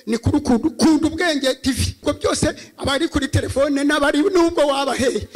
ni kuri Kunda Ubwenge TV ko byose abari kuri telefone n'abari nubwo wabaheye.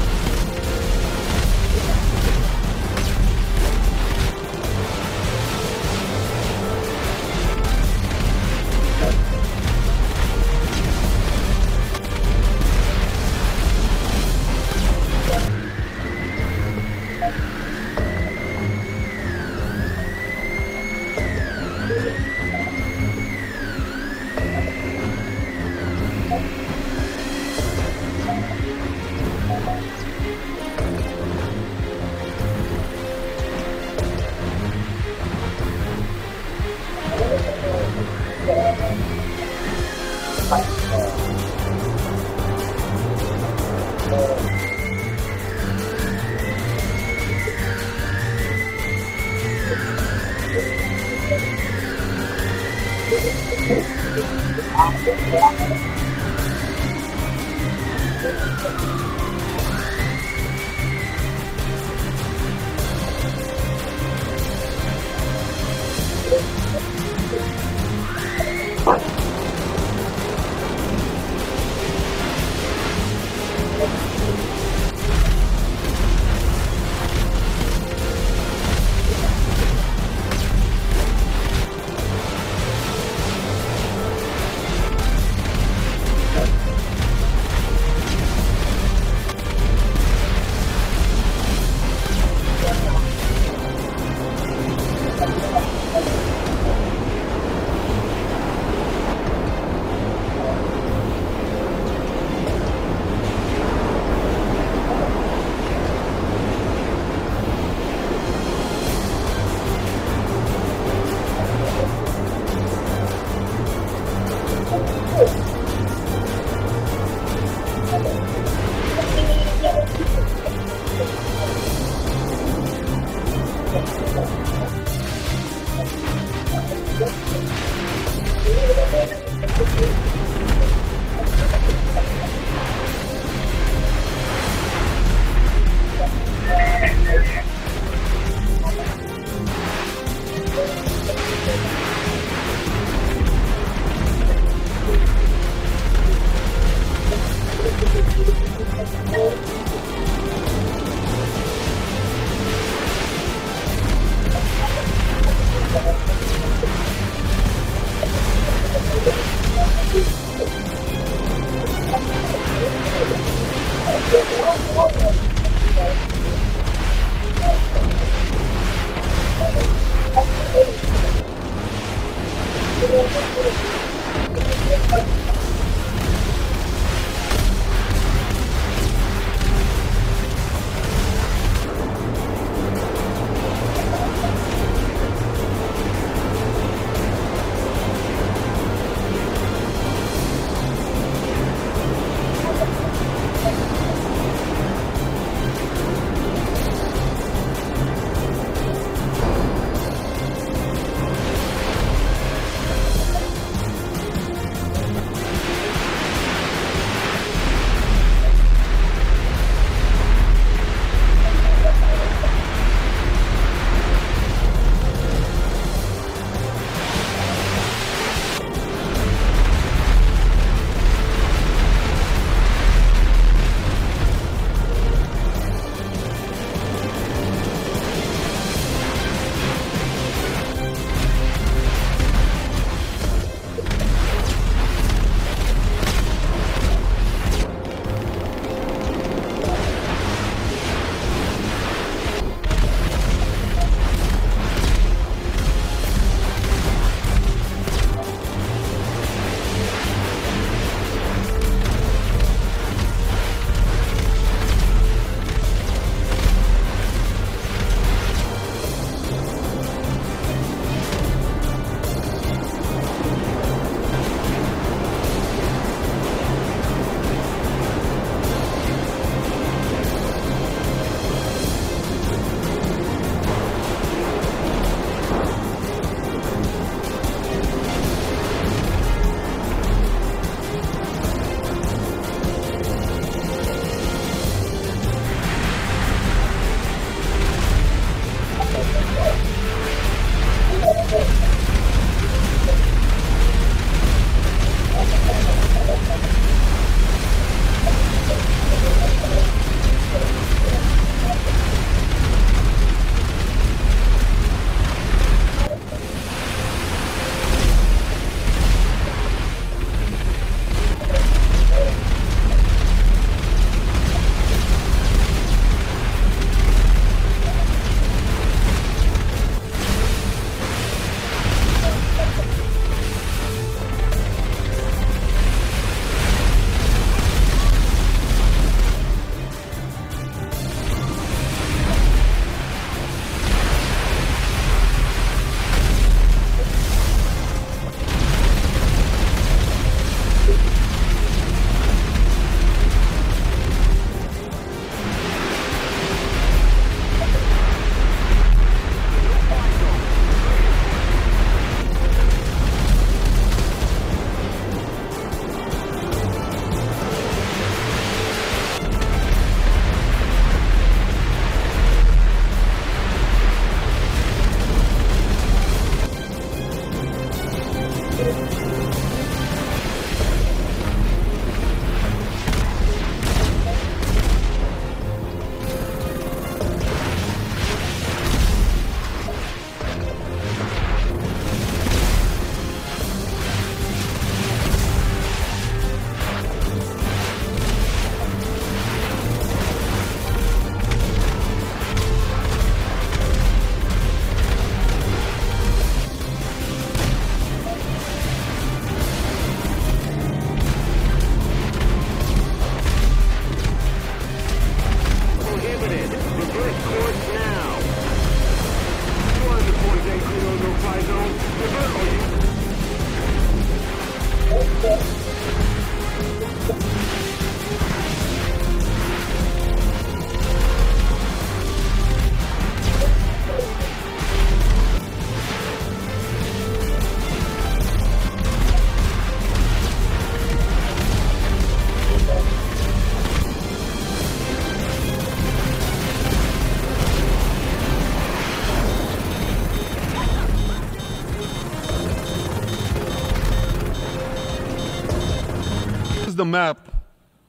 The map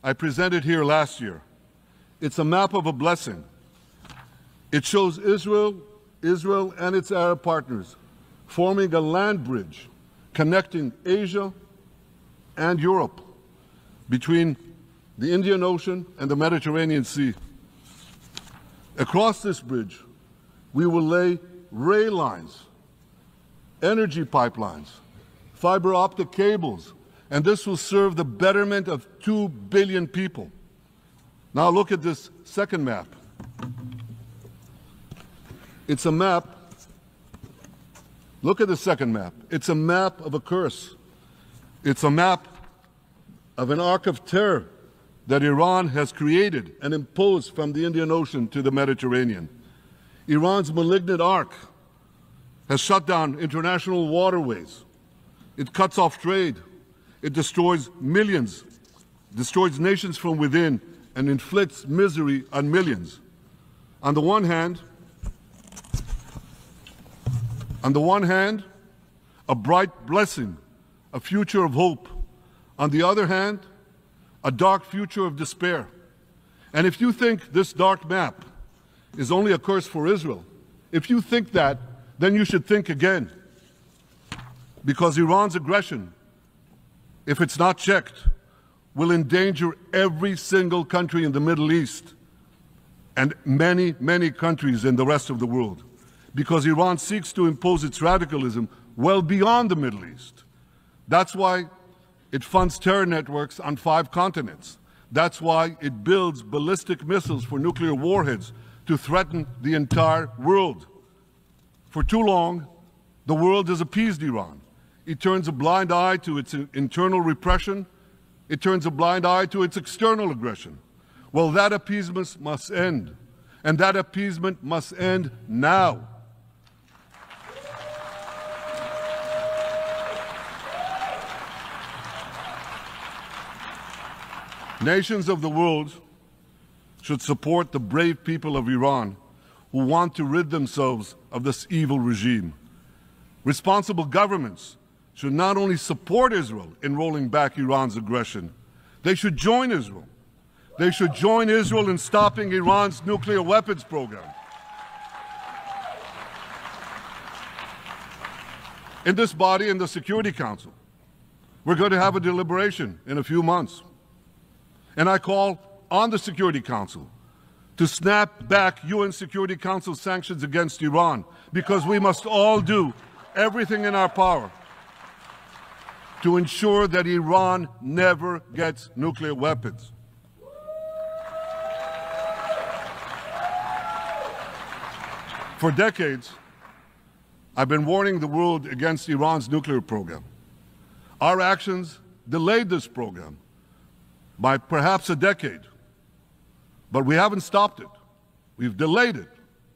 I presented here last year. It's a map of a blessing. It shows Israel and its Arab partners forming a land bridge connecting Asia and Europe between the Indian Ocean and the Mediterranean Sea. Across this bridge, we will lay rail lines, energy pipelines, fiber optic cables, and this will serve the betterment of 2 billion people. Now look at this second map. It's a map. Look at the second map. It's a map of a curse. It's a map of an arc of terror that Iran has created and imposed from the Indian Ocean to the Mediterranean. Iran's malignant arc has shut down international waterways. It cuts off trade. It destroys millions, destroys nations from within, and inflicts misery on millions. On the one hand, a bright blessing, a future of hope. On the other hand, a dark future of despair. And if you think this dark map is only a curse for Israel, if you think that, then you should think again. Because Iran's aggression, if it's not checked, will endanger every single country in the Middle East and many, many countries in the rest of the world. Because Iran seeks to impose its radicalism well beyond the Middle East. That's why it funds terror networks on 5 continents. That's why it builds ballistic missiles for nuclear warheads to threaten the entire world. For too long, the world has appeased Iran. It turns a blind eye to its internal repression. It turns a blind eye to its external aggression. Well, that appeasement must end. And that appeasement must end now. Nations of the world should support the brave people of Iran who want to rid themselves of this evil regime. Responsible governments should not only support Israel in rolling back Iran's aggression, they should join Israel. They should join Israel in stopping Iran's nuclear weapons program. In this body, in the Security Council, we're going to have a deliberation in a few months. And I call on the Security Council to snap back UN Security Council sanctions against Iran, because we must all do everything in our power to ensure that Iran never gets nuclear weapons. For decades, I've been warning the world against Iran's nuclear program. Our actions delayed this program by perhaps a decade, but we haven't stopped it. We've delayed it,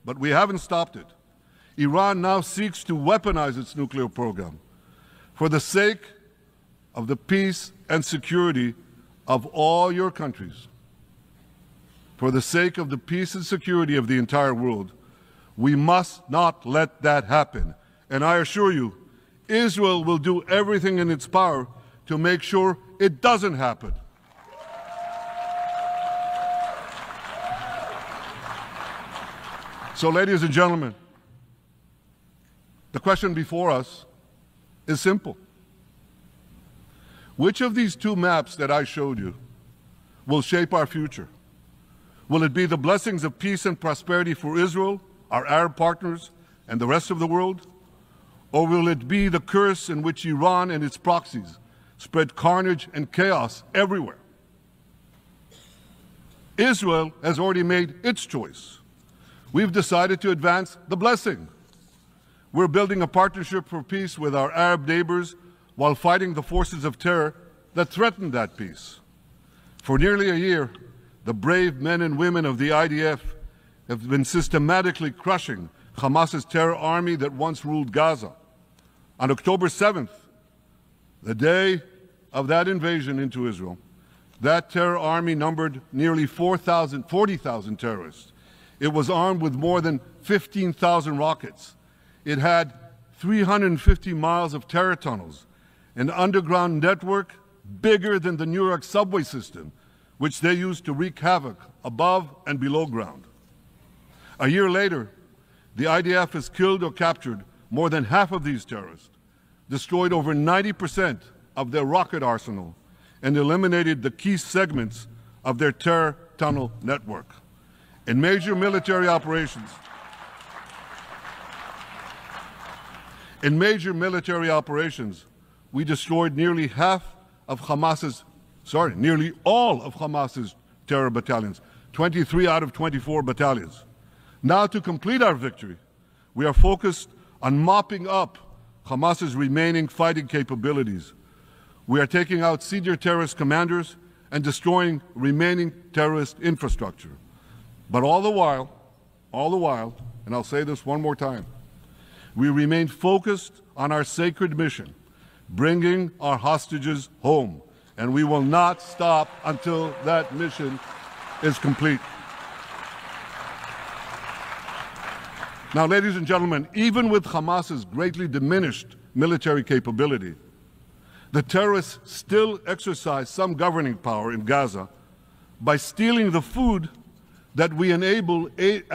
but we haven't stopped it. Iran now seeks to weaponize its nuclear program for the sake of the peace and security of all your countries. For the sake of the peace and security of the entire world, we must not let that happen. And I assure you, Israel will do everything in its power to make sure it doesn't happen. So, ladies and gentlemen, the question before us is simple. Which of these 2 maps that I showed you will shape our future? Will it be the blessings of peace and prosperity for Israel, our Arab partners, and the rest of the world? Or will it be the curse in which Iran and its proxies spread carnage and chaos everywhere? Israel has already made its choice. We've decided to advance the blessing. We're building a partnership for peace with our Arab neighbors while fighting the forces of terror that threatened that peace. For nearly a year, the brave men and women of the IDF have been systematically crushing Hamas's terror army that once ruled Gaza. On October 7th, the day of that invasion into Israel, that terror army numbered nearly 40,000 terrorists. It was armed with more than 15,000 rockets. It had 350 miles of terror tunnels, an underground network bigger than the New York subway system, which they used to wreak havoc above and below ground. A year later, the IDF has killed or captured more than half of these terrorists, destroyed over 90% of their rocket arsenal, and eliminated the key segments of their terror tunnel network. In major military operations, we destroyed nearly all of Hamas's terror battalions, 23 out of 24 battalions. Now, to complete our victory, we are focused on mopping up Hamas's remaining fighting capabilities. We are taking out senior terrorist commanders and destroying remaining terrorist infrastructure. But all the while, and I'll say this one more time, we remain focused on our sacred mission, bringing our hostages home, and we will not stop until that mission is complete. Now, ladies and gentlemen, even with Hamas's greatly diminished military capability, the terrorists still exercise some governing power in Gaza by stealing the food that we enable aid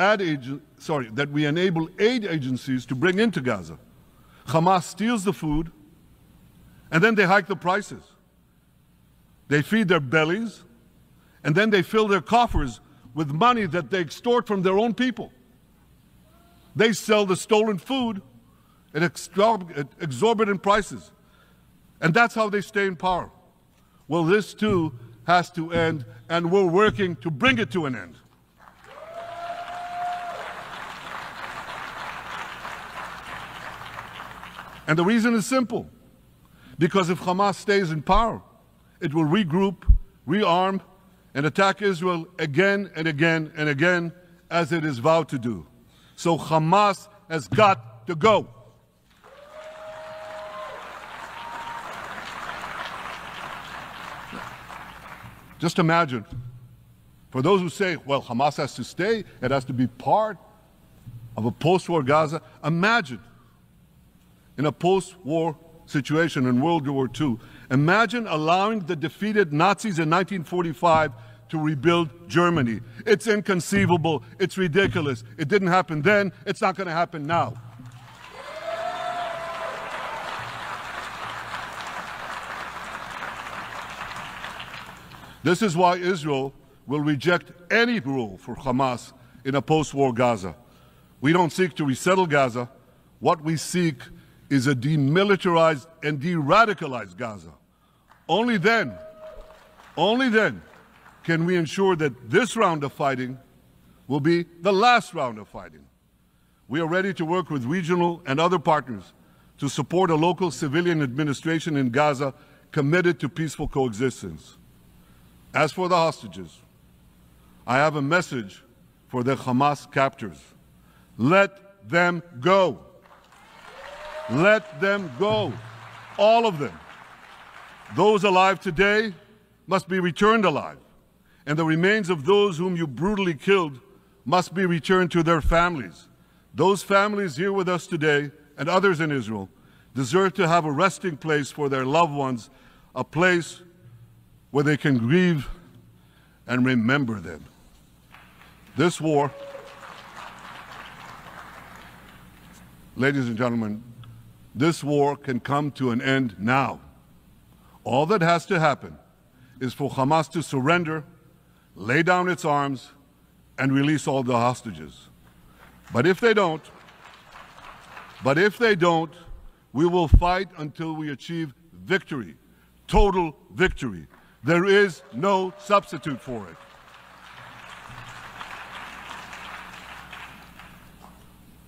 agencies to bring into Gaza. Hamas steals the food, and then they hike the prices. They feed their bellies, and then they fill their coffers with money that they extort from their own people. They sell the stolen food at exorbitant prices. And that's how they stay in power. Well, this too has to end, and we're working to bring it to an end. And the reason is simple. Because if Hamas stays in power, it will regroup, rearm, and attack Israel again and again and again, as it is vowed to do. So Hamas has got to go. Just imagine, for those who say, well, Hamas has to stay, it has to be part of a post-war Gaza, imagine in a post-war situation in World War II, imagine allowing the defeated Nazis in 1945 to rebuild Germany. It's inconceivable, it's ridiculous. It didn't happen then, it's not going to happen now. This is why Israel will reject any rule for Hamas in a post-war Gaza. We don't seek to resettle Gaza. What we seek is a demilitarized and de-radicalized Gaza. Only then can we ensure that this round of fighting will be the last round of fighting. We are ready to work with regional and other partners to support a local civilian administration in Gaza committed to peaceful coexistence. As for the hostages, I have a message for the Hamas captors. Let them go. Let them go. All of them. Those alive today must be returned alive, and the remains of those whom you brutally killed must be returned to their families. Those families here with us today, and others in Israel, deserve to have a resting place for their loved ones, a place where they can grieve and remember them. This war, ladies and gentlemen, this war can come to an end now. All that has to happen is for Hamas to surrender, lay down its arms, and release all the hostages. But if they don't, we will fight until we achieve victory, total victory. There is no substitute for it.